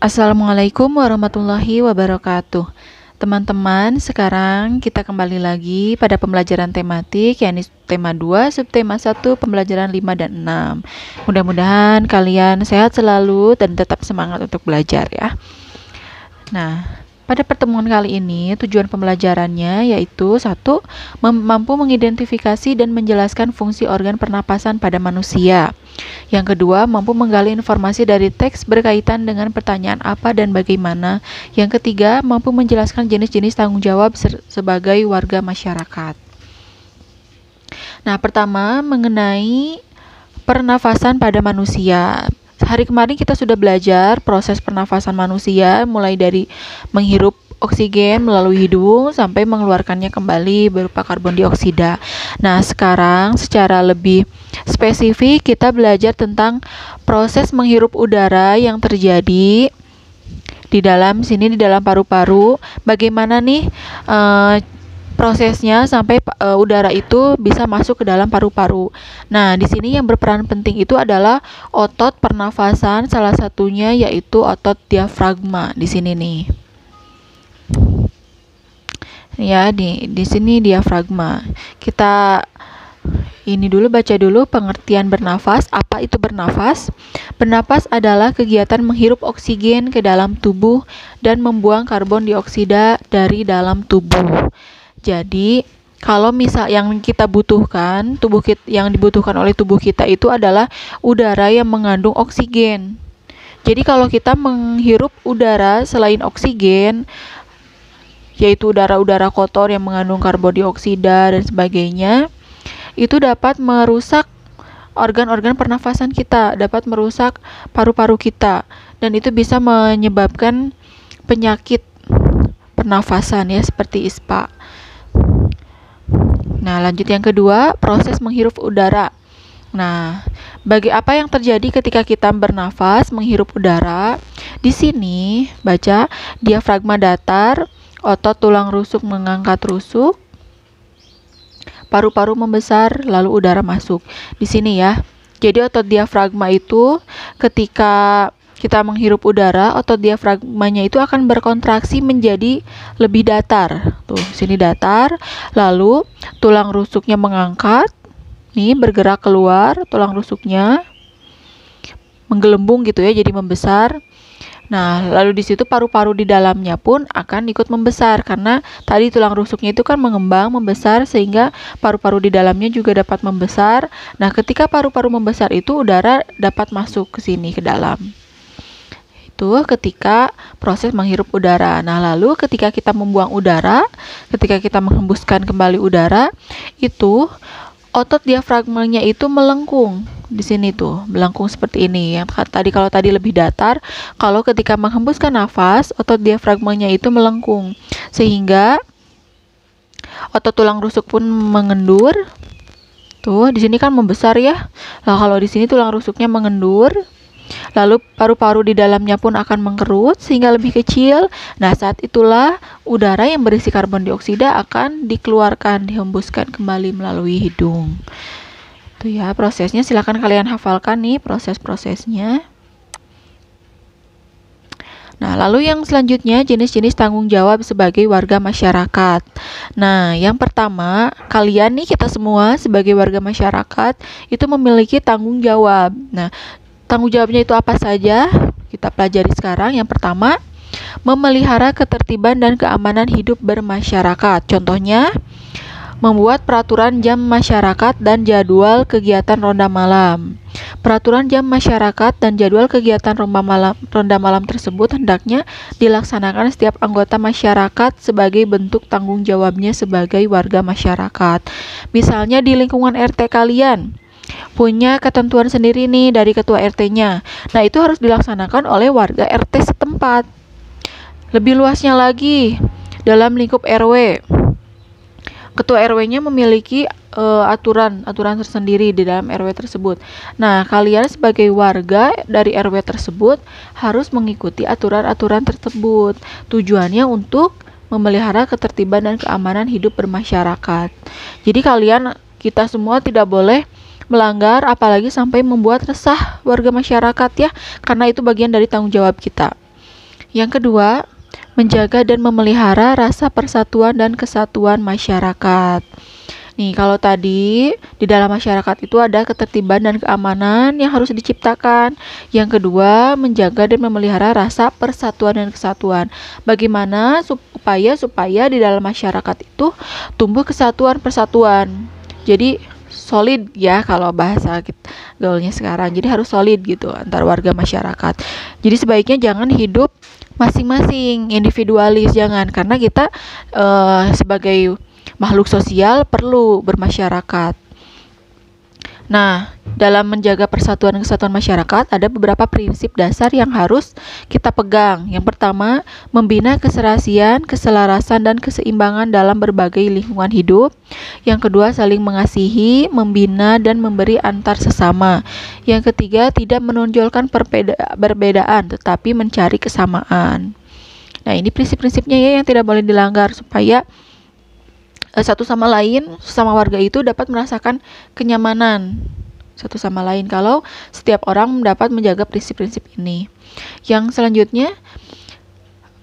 Assalamualaikum warahmatullahi wabarakatuh. Teman-teman, sekarang kita kembali lagi pada pembelajaran tematik, yakni tema 2, subtema 1, pembelajaran 5 dan 6. Mudah-mudahan kalian sehat selalu dan tetap semangat untuk belajar ya. Nah, pada pertemuan kali ini tujuan pembelajarannya yaitu 1. Mampu mengidentifikasi dan menjelaskan fungsi organ pernapasan pada manusia. Yang kedua, mampu menggali informasi dari teks berkaitan dengan pertanyaan apa dan bagaimana. Yang ketiga, mampu menjelaskan jenis-jenis tanggung jawab sebagai warga masyarakat. Nah, pertama mengenai pernafasan pada manusia. Hari kemarin kita sudah belajar proses pernafasan manusia, mulai dari menghirup oksigen melalui hidung sampai mengeluarkannya kembali berupa karbon dioksida. Nah, sekarang secara lebih spesifik kita belajar tentang proses menghirup udara yang terjadi di dalam paru-paru. Bagaimana nih prosesnya sampai udara itu bisa masuk ke dalam paru-paru. Nah, di sini yang berperan penting itu adalah otot pernafasan, salah satunya yaitu otot diafragma di sini nih. Ya, di sini diafragma. Kita baca dulu pengertian bernafas. Apa itu bernafas? Bernafas adalah kegiatan menghirup oksigen ke dalam tubuh dan membuang karbon dioksida dari dalam tubuh. Jadi, kalau misal yang kita butuhkan, yang dibutuhkan oleh tubuh kita itu adalah udara yang mengandung oksigen. Jadi, kalau kita menghirup udara selain oksigen, yaitu udara-udara kotor yang mengandung karbon dioksida dan sebagainya, itu dapat merusak organ-organ pernafasan kita, dapat merusak paru-paru kita, dan itu bisa menyebabkan penyakit pernafasan ya, seperti ISPA. Nah, lanjut yang kedua, proses menghirup udara. Nah, apa yang terjadi ketika kita bernafas, menghirup udara? Di sini, baca, diafragma datar, otot tulang rusuk mengangkat rusuk, paru-paru membesar, lalu udara masuk. Di sini ya. Jadi otot diafragma itu ketika kita menghirup udara, otot diafragmanya itu akan berkontraksi menjadi lebih datar. Tuh, sini datar. Lalu tulang rusuknya mengangkat. Nih, bergerak keluar tulang rusuknya. Menggelembung gitu ya, jadi membesar. Nah, lalu di situ paru-paru di dalamnya pun akan ikut membesar karena tadi tulang rusuknya itu kan mengembang, membesar sehingga paru-paru di dalamnya juga dapat membesar. Nah, ketika paru-paru membesar itu udara dapat masuk ke sini ke dalam. Itu ketika proses menghirup udara. Nah, lalu ketika kita membuang udara, ketika kita menghembuskan kembali udara, itu otot diafragmanya itu melengkung. Di sini tuh, melengkung seperti ini. Yang kalau tadi lebih datar, kalau ketika menghembuskan nafas, otot diafragmanya itu melengkung. Sehingga otot tulang rusuk pun mengendur. Tuh, di sini kan membesar ya. Nah, kalau di sini tulang rusuknya mengendur. Lalu paru-paru di dalamnya pun akan mengkerut sehingga lebih kecil. Nah, saat itulah udara yang berisi karbon dioksida akan dikeluarkan, dihembuskan kembali melalui hidung. Itu ya prosesnya, silakan kalian hafalkan nih proses-prosesnya. Nah, lalu yang selanjutnya jenis-jenis tanggung jawab sebagai warga masyarakat. Nah, yang pertama, kalian nih, kita semua sebagai warga masyarakat itu memiliki tanggung jawab. Nah, tanggung jawabnya itu apa saja? Kita pelajari sekarang. Yang pertama, memelihara ketertiban dan keamanan hidup bermasyarakat. Contohnya, membuat peraturan jam masyarakat dan jadwal kegiatan ronda malam. Peraturan jam masyarakat dan jadwal kegiatan ronda malam tersebut hendaknya dilaksanakan setiap anggota masyarakat sebagai bentuk tanggung jawabnya sebagai warga masyarakat. Misalnya di lingkungan RT kalian punya ketentuan sendiri nih dari ketua RT-nya. Nah, itu harus dilaksanakan oleh warga RT setempat. Lebih luasnya lagi, dalam lingkup RW, ketua RW-nya memiliki aturan tersendiri di dalam RW tersebut. Nah, kalian sebagai warga dari RW tersebut harus mengikuti aturan-aturan tersebut. Tujuannya untuk memelihara ketertiban dan keamanan hidup bermasyarakat. Jadi kita semua tidak boleh melanggar, apalagi sampai membuat resah warga masyarakat ya, karena itu bagian dari tanggung jawab kita. Yang kedua, menjaga dan memelihara rasa persatuan dan kesatuan masyarakat. Nih, kalau tadi di dalam masyarakat itu ada ketertiban dan keamanan yang harus diciptakan. Yang kedua, menjaga dan memelihara rasa persatuan dan kesatuan. Bagaimana supaya di dalam masyarakat itu tumbuh kesatuan persatuan. Jadi solid ya kalau bahasa gaulnya sekarang. Jadi harus solid gitu antar warga masyarakat. Jadi sebaiknya jangan hidup masing-masing, individualis, jangan, karena kita sebagai makhluk sosial perlu bermasyarakat. Nah, dalam menjaga persatuan dan kesatuan masyarakat ada beberapa prinsip dasar yang harus kita pegang. Yang pertama, membina keserasian, keselarasan, dan keseimbangan dalam berbagai lingkungan hidup. Yang kedua, saling mengasihi, membina, dan memberi antar sesama. Yang ketiga, tidak menonjolkan perbedaan, tetapi mencari kesamaan. Nah, ini prinsip-prinsipnya ya yang tidak boleh dilanggar supaya satu sama lain, sesama warga itu dapat merasakan kenyamanan satu sama lain kalau setiap orang dapat menjaga prinsip-prinsip ini. Yang selanjutnya,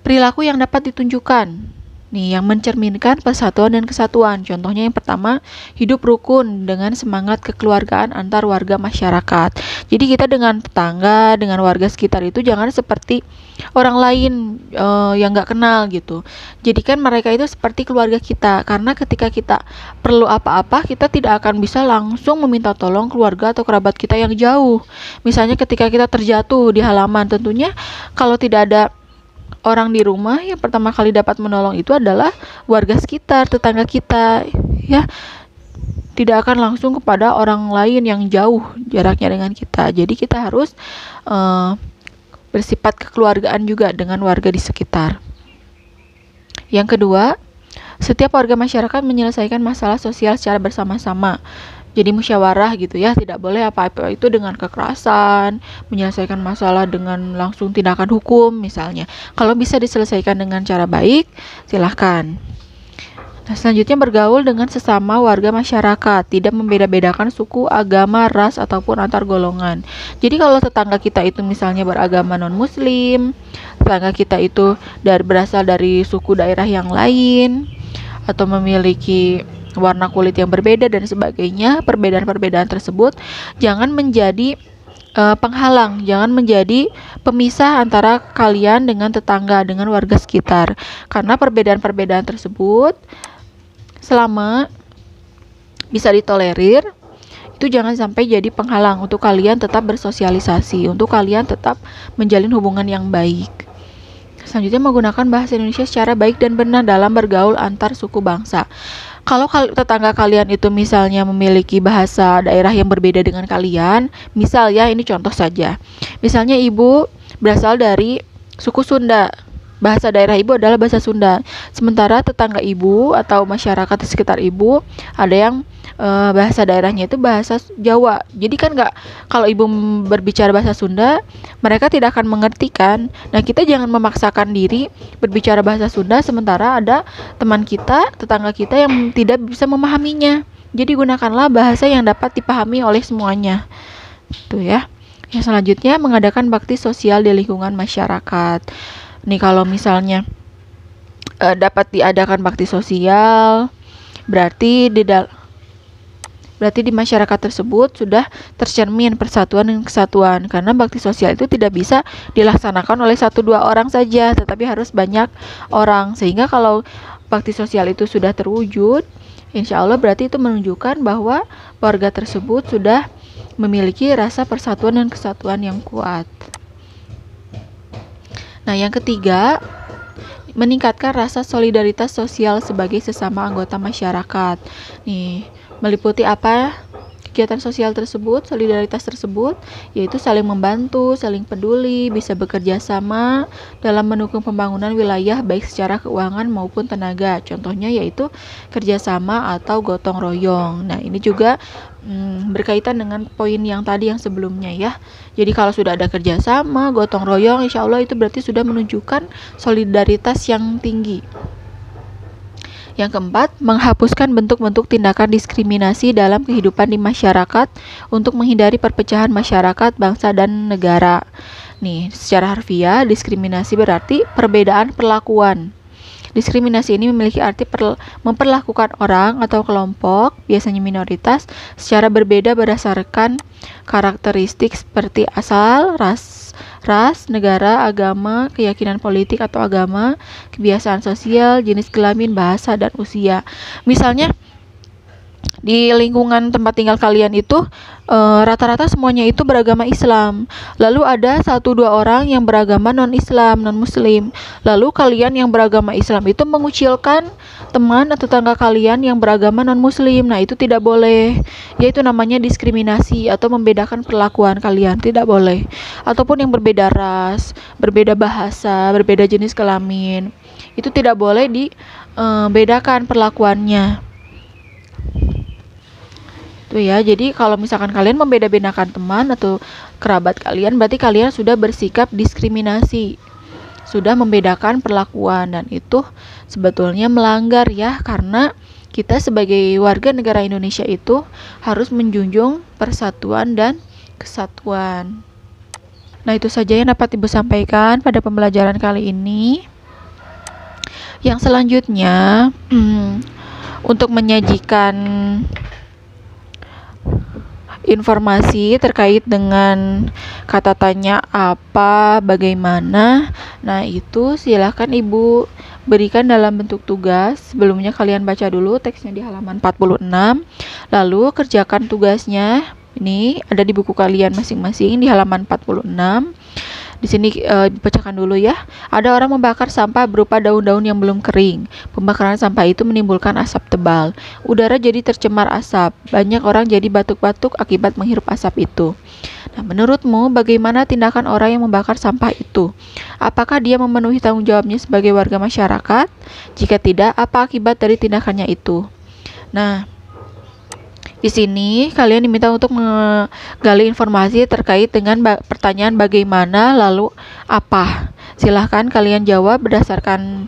perilaku yang dapat ditunjukkan. Nih, yang mencerminkan persatuan dan kesatuan. Contohnya yang pertama, hidup rukun dengan semangat kekeluargaan antar warga masyarakat. Jadi kita dengan tetangga, dengan warga sekitar itu jangan seperti orang lain yang nggak kenal gitu. Jadikan mereka itu seperti keluarga kita. Karena ketika kita perlu apa-apa, kita tidak akan bisa langsung meminta tolong keluarga atau kerabat kita yang jauh. Misalnya ketika kita terjatuh di halaman, tentunya kalau tidak ada orang di rumah, yang pertama kali dapat menolong itu adalah warga sekitar, tetangga kita, ya. Tidak akan langsung kepada orang lain yang jauh jaraknya dengan kita. Jadi kita harus bersifat kekeluargaan juga dengan warga di sekitar. Yang kedua, setiap warga masyarakat menyelesaikan masalah sosial secara bersama-sama. Jadi musyawarah gitu ya, tidak boleh apa-apa itu dengan kekerasan, menyelesaikan masalah dengan langsung tindakan hukum misalnya. Kalau bisa diselesaikan dengan cara baik, silahkan. Nah, selanjutnya bergaul dengan sesama warga masyarakat, tidak membeda-bedakan suku, agama, ras, ataupun antar golongan. Jadi kalau tetangga kita itu misalnya beragama non-muslim, tetangga kita itu berasal dari suku daerah yang lain, atau memiliki warna kulit yang berbeda dan sebagainya, perbedaan-perbedaan tersebut jangan menjadi penghalang, jangan menjadi pemisah antara kalian dengan tetangga, dengan warga sekitar. Karena perbedaan-perbedaan tersebut selama bisa ditolerir, itu jangan sampai jadi penghalang untuk kalian tetap bersosialisasi, untuk kalian tetap menjalin hubungan yang baik. Selanjutnya, menggunakan bahasa Indonesia secara baik dan benar dalam bergaul antar suku bangsa. Kalau tetangga kalian itu misalnya memiliki bahasa daerah yang berbeda dengan kalian, misal ya, ini contoh saja. Misalnya ibu berasal dari suku Sunda, bahasa daerah ibu adalah bahasa Sunda. Sementara tetangga ibu atau masyarakat di sekitar ibu ada yang bahasa daerahnya itu bahasa Jawa. Jadi kan kalau ibu berbicara bahasa Sunda, mereka tidak akan mengerti kan. Nah, kita jangan memaksakan diri berbicara bahasa Sunda sementara ada teman kita, tetangga kita yang tidak bisa memahaminya. Jadi gunakanlah bahasa yang dapat dipahami oleh semuanya. Itu ya. Yang selanjutnya, mengadakan bakti sosial di lingkungan masyarakat. Nih, kalau misalnya dapat diadakan bakti sosial, berarti di masyarakat tersebut sudah tercermin persatuan dan kesatuan. Karena bakti sosial itu tidak bisa dilaksanakan oleh 1-2 orang saja, tetapi harus banyak orang. Sehingga kalau bakti sosial itu sudah terwujud, insya Allah berarti itu menunjukkan bahwa warga tersebut sudah memiliki rasa persatuan dan kesatuan yang kuat. Nah, yang ketiga, meningkatkan rasa solidaritas sosial sebagai sesama anggota masyarakat. Nih, meliputi apa kegiatan sosial tersebut, solidaritas tersebut, yaitu saling membantu, saling peduli, bisa bekerja sama dalam mendukung pembangunan wilayah baik secara keuangan maupun tenaga. Contohnya yaitu kerjasama atau gotong royong. Nah, ini juga berkaitan dengan poin yang tadi yang sebelumnya ya. Jadi kalau sudah ada kerjasama, gotong royong, insya Allah itu berarti sudah menunjukkan solidaritas yang tinggi. Yang keempat, menghapuskan bentuk-bentuk tindakan diskriminasi dalam kehidupan di masyarakat untuk menghindari perpecahan masyarakat, bangsa, dan negara. Nih, secara harfiah, diskriminasi berarti perbedaan perlakuan. Diskriminasi ini memiliki arti memperlakukan orang atau kelompok, biasanya minoritas, secara berbeda berdasarkan karakteristik seperti asal, ras, negara, agama, keyakinan politik atau agama, kebiasaan sosial, jenis kelamin, bahasa, dan usia. Misalnya, di lingkungan tempat tinggal kalian itu rata-rata semuanya itu beragama Islam. Lalu ada 1-2 orang yang beragama non-Islam, non-Muslim. Lalu kalian yang beragama Islam itu mengucilkan teman atau tetangga kalian yang beragama non-Muslim. Nah, itu tidak boleh. Yaitu namanya diskriminasi atau membedakan perlakuan kalian, tidak boleh. Ataupun yang berbeda ras, berbeda bahasa, berbeda jenis kelamin. Itu tidak boleh dibedakan perlakuannya. Tuh ya, jadi kalau misalkan kalian membeda-bedakan teman atau kerabat kalian, berarti kalian sudah bersikap diskriminasi, sudah membedakan perlakuan, dan itu sebetulnya melanggar ya, karena kita sebagai warga negara Indonesia itu harus menjunjung persatuan dan kesatuan. Nah, itu saja yang dapat Ibu sampaikan pada pembelajaran kali ini. Yang selanjutnya, untuk menyajikan informasi terkait dengan kata tanya apa, bagaimana. Nah, itu silakan Ibu berikan dalam bentuk tugas. Sebelumnya kalian baca dulu teksnya di halaman 46. Lalu kerjakan tugasnya. Ini ada di buku kalian masing-masing di halaman 46. Di sini bacakan dulu ya. Ada orang membakar sampah berupa daun-daun yang belum kering. Pembakaran sampah itu menimbulkan asap tebal. Udara jadi tercemar asap. Banyak orang jadi batuk-batuk akibat menghirup asap itu. Nah, menurutmu bagaimana tindakan orang yang membakar sampah itu? Apakah dia memenuhi tanggung jawabnya sebagai warga masyarakat? Jika tidak, apa akibat dari tindakannya itu? Nah, di sini kalian diminta untuk menggali informasi terkait dengan pertanyaan bagaimana lalu apa. Silahkan kalian jawab berdasarkan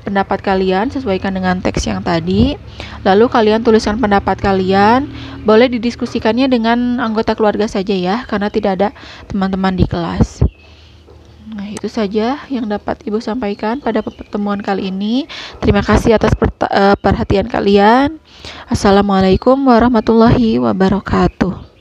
pendapat kalian, sesuaikan dengan teks yang tadi. Lalu kalian tuliskan pendapat kalian. Boleh didiskusikannya dengan anggota keluarga saja ya, karena tidak ada teman-teman di kelas. Nah, itu saja yang dapat Ibu sampaikan pada pertemuan kali ini. Terima kasih atas perhatian kalian. Assalamualaikum warahmatullahi wabarakatuh.